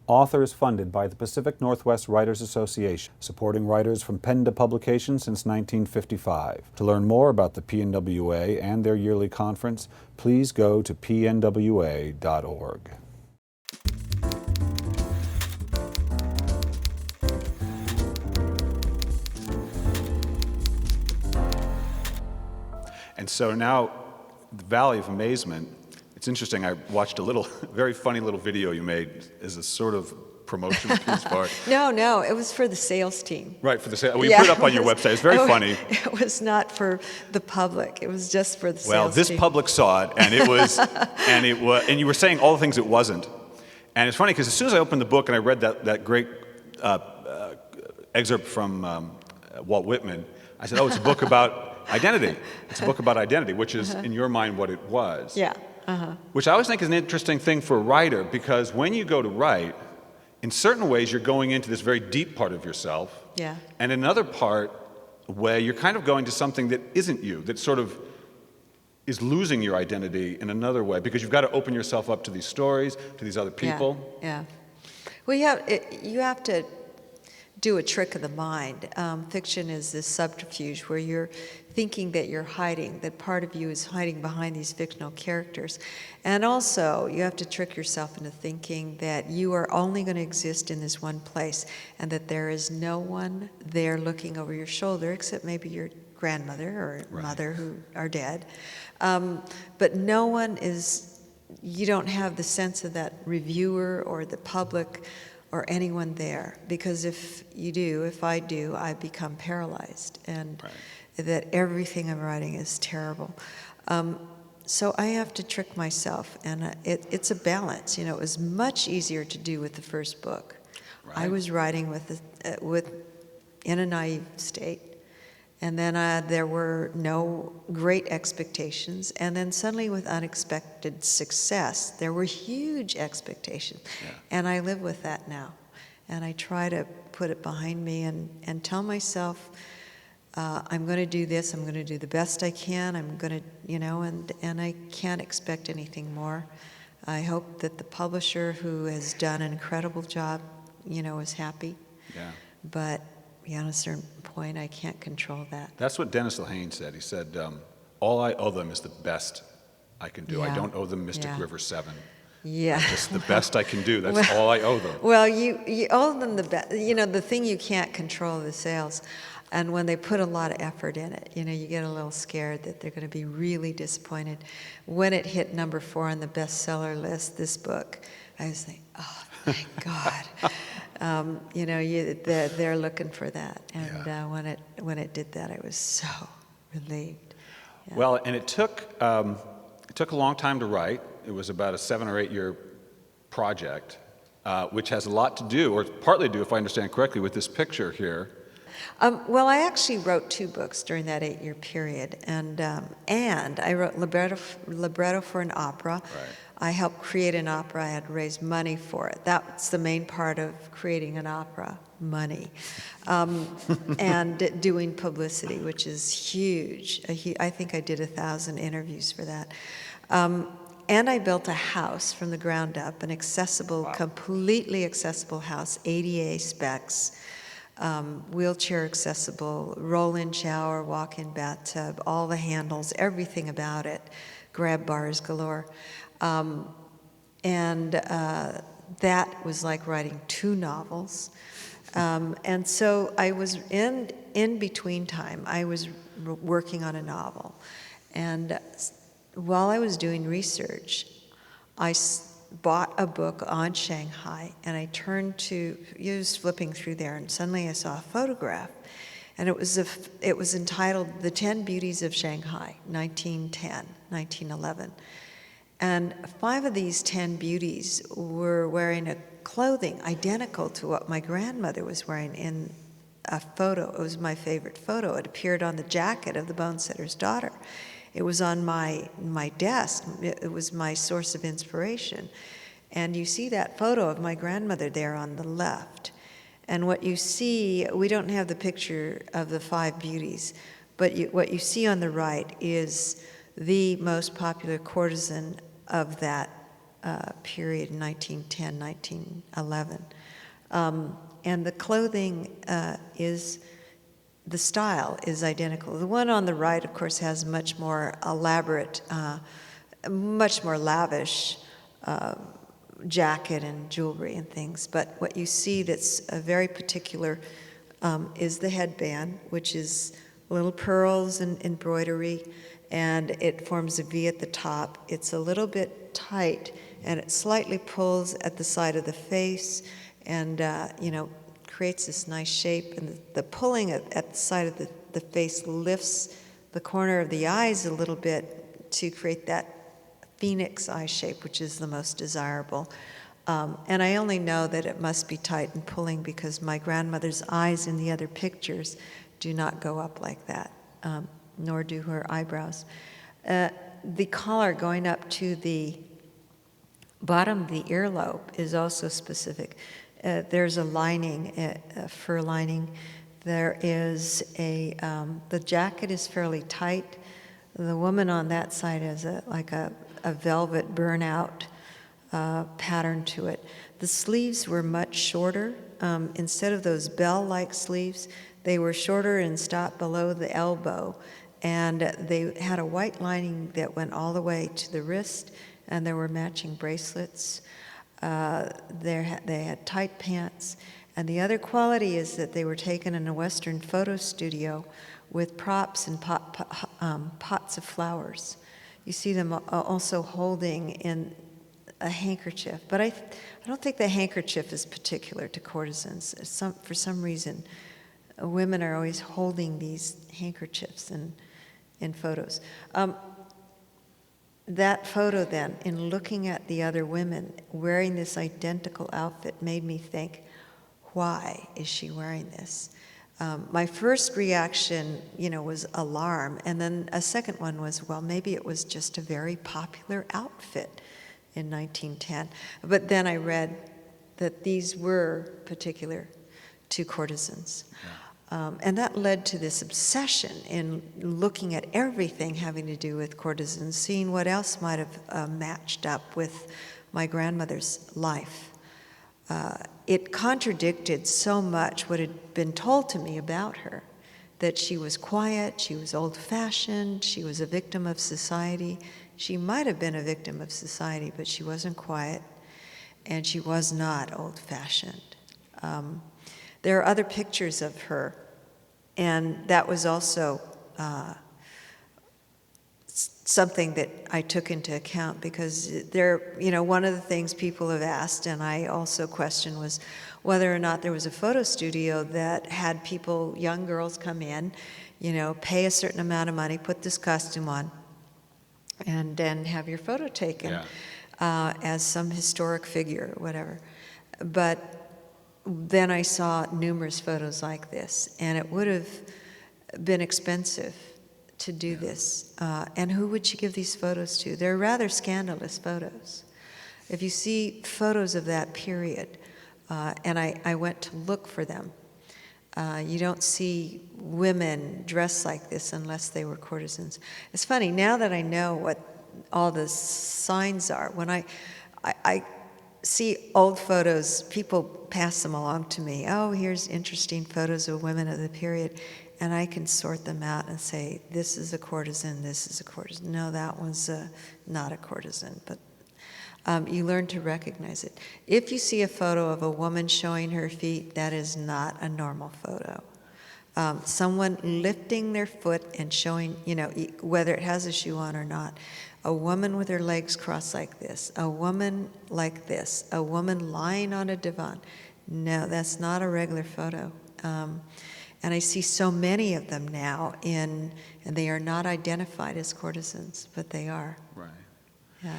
Author is funded by the Pacific Northwest Writers Association, supporting writers from pen to publication since 1955. To learn more about the PNWA and their yearly conference, please go to pnwa.org. And so now, the Valley of Amazement, it's interesting, I watched a very funny little video you made as a sort of promotion piece part. No, it was for the sales team. Right, for the sales. Well, you put it up on your website. It's very funny. It was not for the public. It was just for the sales team. Well, this public saw it, and and you were saying all the things it wasn't. And it's funny because as soon as I opened the book and I read that great excerpt from Walt Whitman, I said, oh, it's a book about identity. It's a book about identity, which is, in your mind, what it was. Yeah. Which I always think is an interesting thing for a writer, because when you go to write, in certain ways you're going into this very deep part of yourself. Yeah. And in another way, you're kind of going to something that isn't you, that sort of is losing your identity in another way, because you've got to open yourself up to these stories, to these other people. Yeah. Well, you have to do a trick of the mind. Fiction is this subterfuge where you're thinking that you're hiding, that part of you is hiding behind these fictional characters. And also, you have to trick yourself into thinking that you are only going to exist in this one place, and that there is no one there looking over your shoulder, except maybe your grandmother or mother who are dead. But no one you don't have the sense of that reviewer or the public or anyone there, because if I do, I become paralyzed, and that everything I'm writing is terrible. So I have to trick myself, and it's a balance. You know, it was much easier to do with the first book. Right. I was writing in a naive state, and then there were no great expectations, and then suddenly with unexpected success, there were huge expectations. Yeah. And I live with that now. And I try to put it behind me and tell myself, I'm going to do this, I'm going to do the best I can, I'm going to, and I can't expect anything more. I hope that the publisher, who has done an incredible job, is happy. Yeah. But beyond a certain point, I can't control that. That's what Dennis Lehane said. He said, all I owe them is the best I can do. Yeah. I don't owe them Mystic River 7. Yeah. Just the best I can do. That's all I owe them. Well, you owe them the best. The thing you can't control, the sales. And when they put a lot of effort in it, you get a little scared that they're going to be really disappointed. When it hit number 4 on the bestseller list, this book, I was like, oh, thank God. They're looking for that. And when it did that, I was so relieved. Yeah. Well, and it took a long time to write. It was about a 7 or 8 year project, which has a lot to do, or partly to do, if I understand correctly, with this picture here. Well, I actually wrote 2 books during that 8-year period, and I wrote libretto for an opera. Right. I helped create an opera. I had to raise money for it. That's the main part of creating an opera, money, and doing publicity, which is huge. I think I did 1,000 interviews for that. And I built a house from the ground up, an accessible, completely accessible house, ADA specs, wheelchair accessible, roll-in shower, walk-in bathtub, all the handles, everything about it, grab bars galore. That was like writing 2 novels. And so I was in between time, I was working on a novel. And while I was doing research, I bought a book on Shanghai, and I was flipping through there, and suddenly I saw a photograph, and it was entitled "The 10 Beauties of Shanghai, 1911. And 5 of these 10 beauties were wearing a clothing identical to what my grandmother was wearing in a photo. It was my favorite photo. It appeared on the jacket of the Bonesetter's Daughter. It was on my desk. It was my source of inspiration. And you see that photo of my grandmother there on the left. And what you see, we don't have the picture of the 5 beauties, but what you see on the right is the most popular courtesan of that period, 1910, 1911. And the clothing the style is identical. The one on the right, of course, has much more elaborate, much more lavish jacket and jewelry and things. But what you see that's very particular is the headband, which is little pearls and embroidery, and it forms a V at the top. It's a little bit tight, and it slightly pulls at the side of the face, and creates this nice shape. And the pulling at the side of the face lifts the corner of the eyes a little bit to create that phoenix eye shape, which is the most desirable. And I only know that it must be tight and pulling because my grandmother's eyes in the other pictures do not go up like that, nor do her eyebrows. The collar going up to the bottom of the earlobe is also specific. There's a lining, a fur lining. There is the jacket is fairly tight. The woman on that side has like a velvet burnout pattern to it. The sleeves were much shorter. Instead of those bell-like sleeves, they were shorter and stopped below the elbow. And they had a white lining that went all the way to the wrist, and there were matching bracelets. They had tight pants. And the other quality is that they were taken in a Western photo studio with props and pots of flowers. You see them also holding in a handkerchief. But I don't think the handkerchief is particular to courtesans. For some reason, women are always holding these handkerchiefs in photos. That photo then, in looking at the other women wearing this identical outfit, made me think, why is she wearing this? My first reaction, was alarm, and then a second one was, well, maybe it was just a very popular outfit in 1910. But then I read that these were particular to courtesans. Yeah. And that led to this obsession in looking at everything having to do with courtesans, seeing what else might have matched up with my grandmother's life. It contradicted so much what had been told to me about her, that she was quiet, she was old-fashioned, she was a victim of society. She might have been a victim of society, but she wasn't quiet, and she was not old-fashioned. There are other pictures of her, and that was also something that I took into account because one of the things people have asked, and I also questioned, was whether or not there was a photo studio that had people, young girls, come in, pay a certain amount of money, put this costume on, and then have your photo taken as some historic figure or whatever. But then I saw numerous photos like this, and it would have been expensive to do this. And who would she give these photos to? They're rather scandalous photos. If you see photos of that period, and I went to look for them, you don't see women dressed like this unless they were courtesans. It's funny, now that I know what all the signs are, when I see old photos, people pass them along to me. Oh, here's interesting photos of women of the period. And I can sort them out and say, this is a courtesan, this is a courtesan. No, that one's not a courtesan. But you learn to recognize it. If you see a photo of a woman showing her feet, that is not a normal photo. Someone lifting their foot and showing, whether it has a shoe on or not. A woman with her legs crossed like this, a woman like this, a woman lying on a divan. No, that's not a regular photo. And I see so many of them now and they are not identified as courtesans, but they are. Right. Yeah.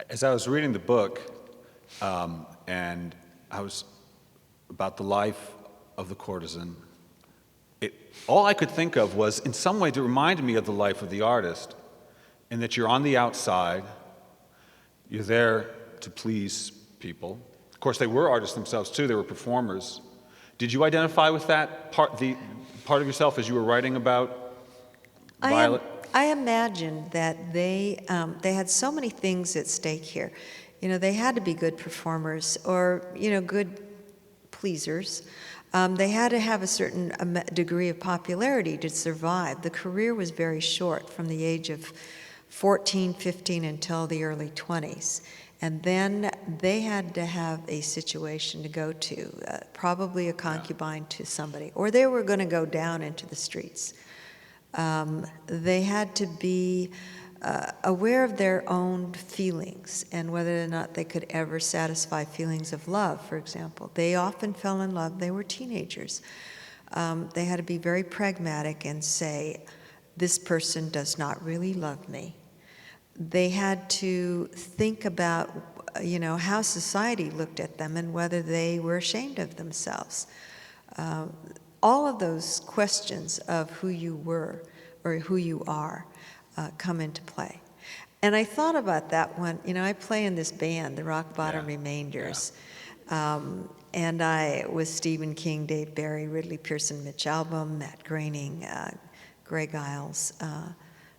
As I was reading the book, and I was about the life of the courtesan, all I could think of was, in some ways, it reminded me of the life of the artist, in that you're on the outside, you're there to please people. Of course, they were artists themselves too; they were performers. Did you identify with that part of yourself as you were writing about Violet? I imagined that they had so many things at stake here. They had to be good performers or, good pleasers. They had to have a certain degree of popularity to survive. The career was very short, from the age of 14, 15 until the early 20s. And then they had to have a situation to go to, probably a concubine to somebody, or they were going to go down into the streets. They had to be aware of their own feelings and whether or not they could ever satisfy feelings of love, for example. They often fell in love. They were teenagers. They had to be very pragmatic and say, this person does not really love me. They had to think about, how society looked at them and whether they were ashamed of themselves. All of those questions of who you were or who you are come into play. And I thought about that when, I play in this band, the Rock Bottom Remainders. And I, with Stephen King, Dave Barry, Ridley Pearson, Mitch Albom, Matt Groening, Greg Iles,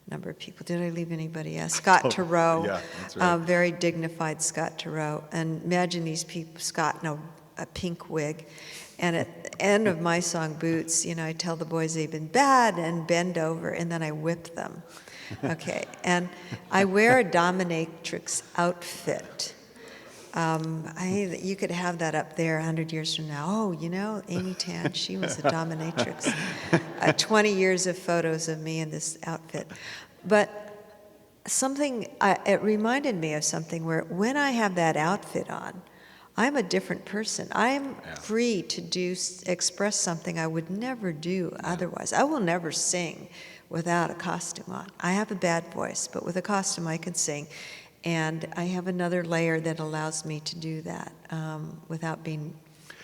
number of people. Did I leave anybody else? Scott Turow, that's right. very dignified Scott Turow. And imagine these people, Scott in a pink wig. And at the end of my song, Boots, I tell the boys they've been bad and bend over, and then I whip them. Okay, and I wear a dominatrix outfit. You could have that up there 100 years from now. Oh, Amy Tan, she was a dominatrix. 20 years of photos of me in this outfit. But it reminded me of something where when I have that outfit on, I'm a different person. I'm free to express something I would never do otherwise. I will never sing without a costume on. I have a bad voice, but with a costume I can sing. And I have another layer that allows me to do that without being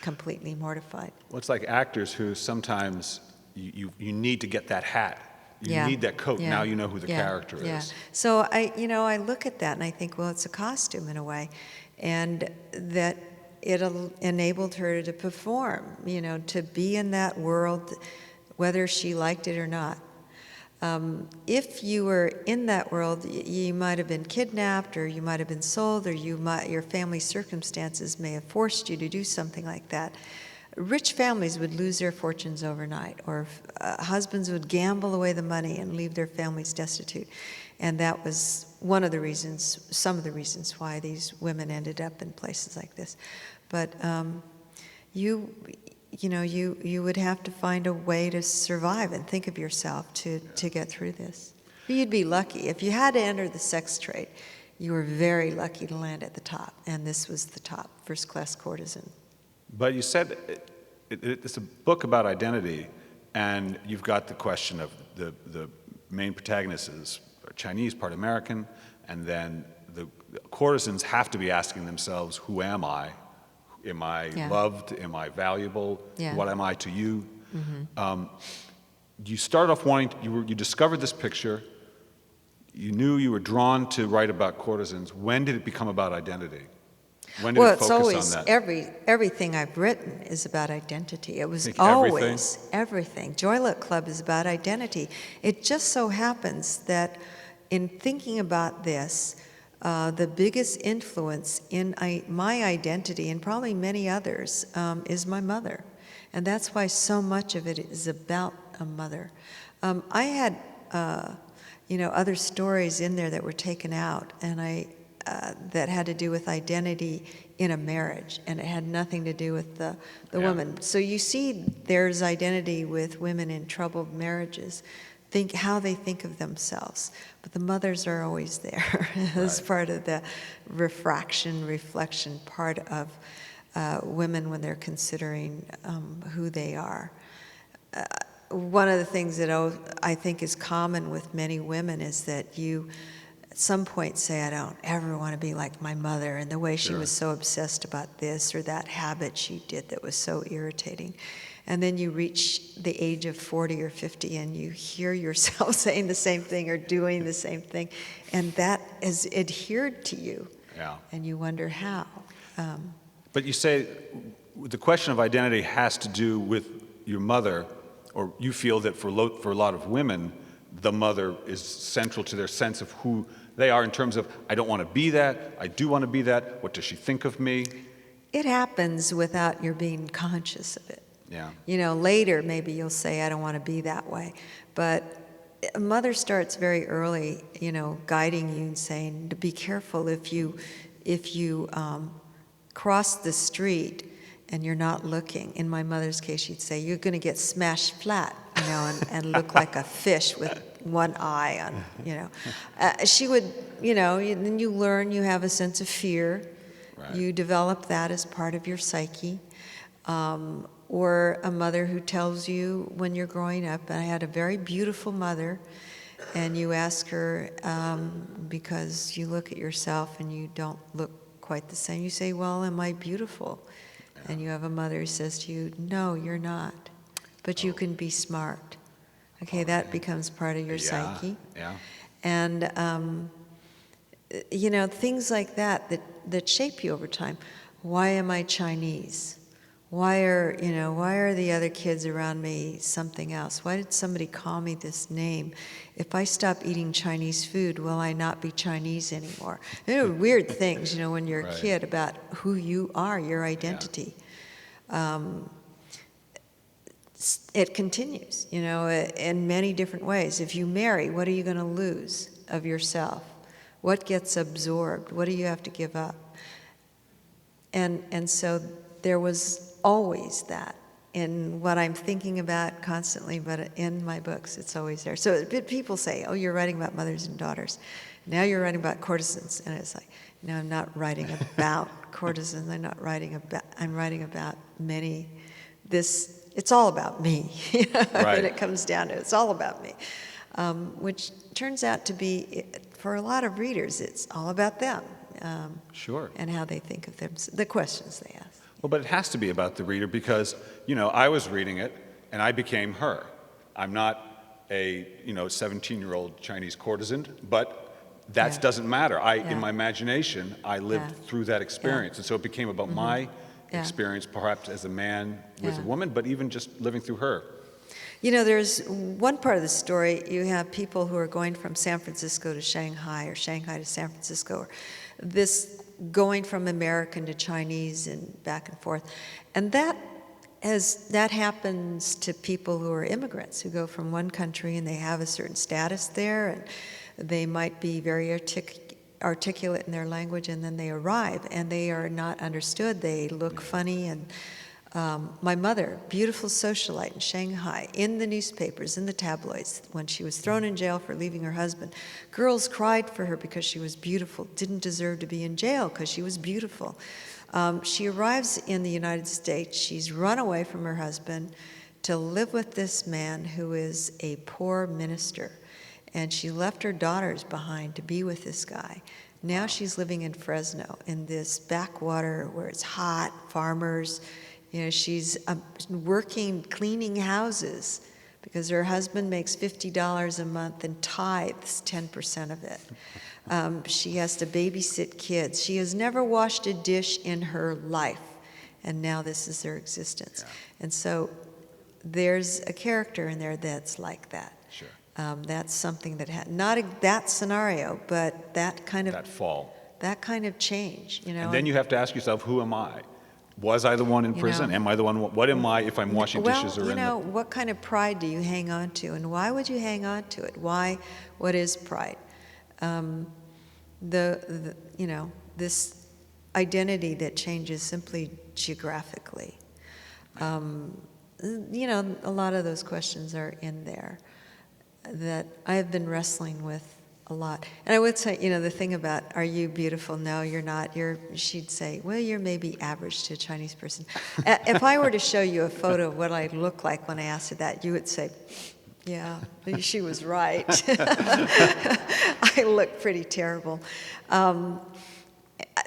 completely mortified. Well, it's like actors who sometimes you need to get that hat. You need that coat. Now you know who the character is. So I look at that and I think, well, it's a costume in a way. And that it enabled her to perform, to be in that world, whether she liked it or not. If you were in that world, you might have been kidnapped, or you might have been sold, or your family circumstances may have forced you to do something like that. Rich families would lose their fortunes overnight, or husbands would gamble away the money and leave their families destitute. And that was some of the reasons why these women ended up in places like this. But you would have to find a way to survive and think of yourself to get through this. You'd be lucky. If you had to enter the sex trade, you were very lucky to land at the top, and this was the top, first-class courtesan. But you said it's a book about identity, and you've got the question of the main protagonist is Chinese, part American, and then the courtesans have to be asking themselves, who am I? Am I loved? Am I valuable? What am I to you? Mm-hmm. You started off you discovered this picture. You knew you were drawn to write about courtesans. When did it become about identity? When did it focus on that? It's always, everything I've written is about identity. It was always everything. Joy Luck Club is about identity. It just so happens that in thinking about this, the biggest influence in my identity, and probably many others, is my mother. And that's why so much of it is about a mother. I had, other stories in there that were taken out, and that had to do with identity in a marriage, and it had nothing to do with the woman. So you see there's identity with women in troubled marriages, how they think of themselves. But the mothers are always there as part of the reflection part of women when they're considering who they are. One of the things that I think is common with many women is that you at some point say, I don't ever want to be like my mother, and the way she was so obsessed about this or that habit she did that was so irritating. And then you reach the age of 40 or 50 and you hear yourself saying the same thing or doing the same thing, and that has adhered to you. And you wonder how. But you say the question of identity has to do with your mother, or you feel that for a lot of women, the mother is central to their sense of who they are in terms of, I don't want to be that, I do want to be that, what does she think of me? It happens without your being conscious of it. Yeah. You know, later maybe you'll say, I don't want to be that way. But a mother starts very early, you know, guiding you and saying, to be careful if you cross the street and you're not looking. In my mother's case, she'd say, you're going to get smashed flat, you know, and look like a fish with one eye on, you know. She would, you know, then you learn, you have a sense of fear. Right. You develop that as part of your psyche. Or a mother who tells you when you're growing up, and I had a very beautiful mother, and you ask her, because you look at yourself and you don't look quite the same, you say, well, am I beautiful? Yeah. And you have a mother who says to you, no, you're not, but you can be smart. Okay, that becomes part of your psyche. Yeah. And, you know, things like that shape you over time. Why am I Chinese? Why are the other kids around me something else? Why did somebody call me this name? If I stop eating Chinese food, will I not be Chinese anymore? There are weird things, you know, when you're a kid about who you are, your identity. Yeah. It continues, you know, in many different ways. If you marry, what are you going to lose of yourself? What gets absorbed? What do you have to give up? And so there was always that in what I'm thinking about constantly, but in my books, it's always there. So people say, oh, you're writing about mothers and daughters. Now you're writing about courtesans. And it's like, no, I'm not writing about courtesans. I'm writing about many, it's all about me. You know? Right. And it comes down to, it's all about me. Which turns out to be, for a lot of readers, it's all about them. Sure. And how they think of them, the questions they ask. Well, but it has to be about the reader because, you know, I was reading it and I became her. I'm not a, 17-year-old Chinese courtesan, but that doesn't matter. In my imagination, I lived through that experience. And so it became about my experience, perhaps as a man with a woman, but even just living through her. You know, there's one part of the story, you have people who are going from San Francisco to Shanghai or Shanghai to San Francisco, or this going from American to Chinese and back and forth. And that happens to people who are immigrants, who go from one country and they have a certain status there, and they might be very articulate in their language, and then they arrive and they are not understood. They look funny. And my mother, beautiful socialite in Shanghai, in the newspapers, in the tabloids, when she was thrown in jail for leaving her husband, girls cried for her because she was beautiful, didn't deserve to be in jail because she was beautiful. She arrives in the United States. She's run away from her husband to live with this man who is a poor minister. And she left her daughters behind to be with this guy. Now she's living in Fresno, in this backwater where it's hot, farmers. You know, she's working, cleaning houses because her husband makes $50 a month and tithes 10% of it. She has to babysit kids. She has never washed a dish in her life, and now this is her existence. Yeah. And so there's a character in there that's like that. Sure. That's something that not that scenario, but that kind of that fall, that kind of change. You know. And then you have to ask yourself, who am I? Was I the one in prison? Am I the one? What am I if I'm washing dishes? Well, what kind of pride do you hang on to, and why would you hang on to it? Why? What is pride? This identity that changes simply geographically. A lot of those questions are in there that I have been wrestling with a lot. And I would say, the thing about, are you beautiful? No, you're not. She'd say, well, you're maybe average to a Chinese person. If I were to show you a photo of what I look like when I asked her that, you would say, yeah, she was right. I look pretty terrible.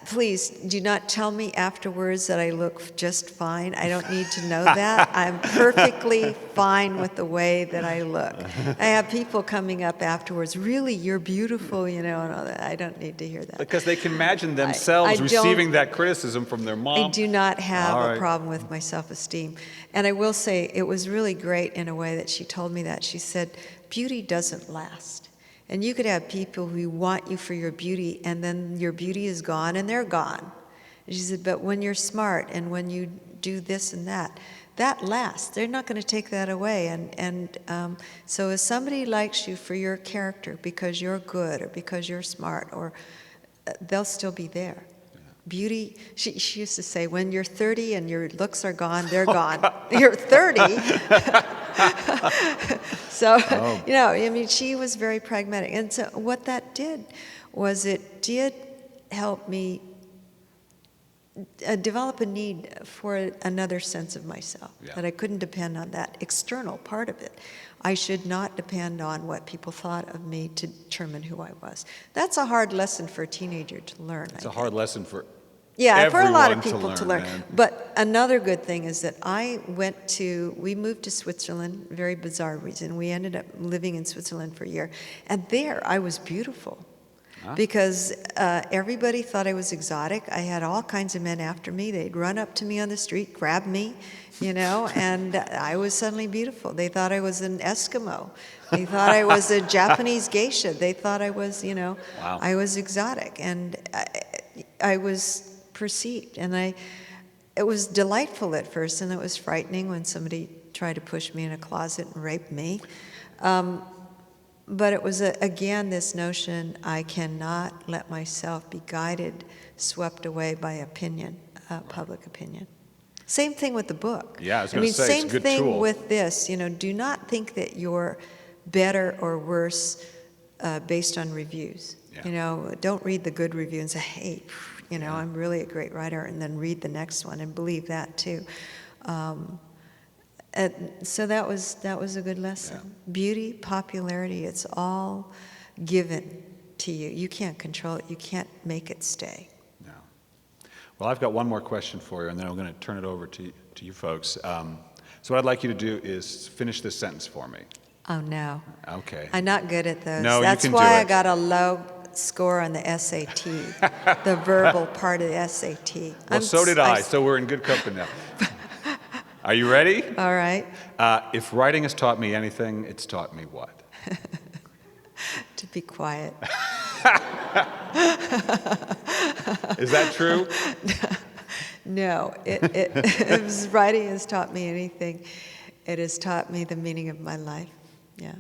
Please do not tell me afterwards that I look just fine. I don't need to know that. I'm perfectly fine with the way that I look. I have people coming up afterwards, really, you're beautiful, and all that. I don't need to hear that. Because they can imagine themselves receiving that criticism from their mom. I do not have a problem with my self-esteem. And I will say, it was really great in a way that she told me that. She said, beauty doesn't last. And you could have people who want you for your beauty, and then your beauty is gone and they're gone. And she said, but when you're smart and when you do this and that lasts. They're not going to take that away. So if somebody likes you for your character because you're good or because you're smart, or they'll still be there. Yeah. Beauty, she used to say, when you're 30 and your looks are gone, they're gone. You're 30. So, I mean, she was very pragmatic. And so what that did was it did help me develop a need for another sense of myself, that I couldn't depend on that external part of it. I should not depend on what people thought of me to determine who I was. That's a hard lesson for a teenager to learn. It's a hard lesson for for a lot of people to learn. Man. But another good thing is that we moved to Switzerland, very bizarre reason. We ended up living in Switzerland for a year. And there I was beautiful. Because everybody thought I was exotic. I had all kinds of men after me. They'd run up to me on the street, grab me, and I was suddenly beautiful. They thought I was an Eskimo. They thought I was a Japanese geisha. They thought I was, wow. I was exotic. And I was perceived. And it was delightful at first, and it was frightening when somebody tried to push me in a closet and rape me. But it was, again, this notion, I cannot let myself be guided, swept away by opinion, public opinion. Same thing with the book. Yeah, I was going to say, it's a good tool. Same thing with this. Do not think that you're better or worse based on reviews. Yeah. Don't read the good review and say, hey, I'm really a great writer, and then read the next one and believe that too. So that was a good lesson. Yeah. Beauty, popularity, it's all given to you. You can't control it. You can't make it stay. No. Well, I've got one more question for you, and then I'm going to turn it over to you folks. So what I'd like you to do is finish this sentence for me. Oh, no. Okay. I'm not good at those. No, That's you can why do it. I got a low score on the SAT, the verbal part of the SAT. Well, so did I, so we're in good company now. Are you ready? All right. If writing has taught me anything, it's taught me what? To be quiet. Is that true? No. If writing has taught me anything, it has taught me the meaning of my life. Yeah.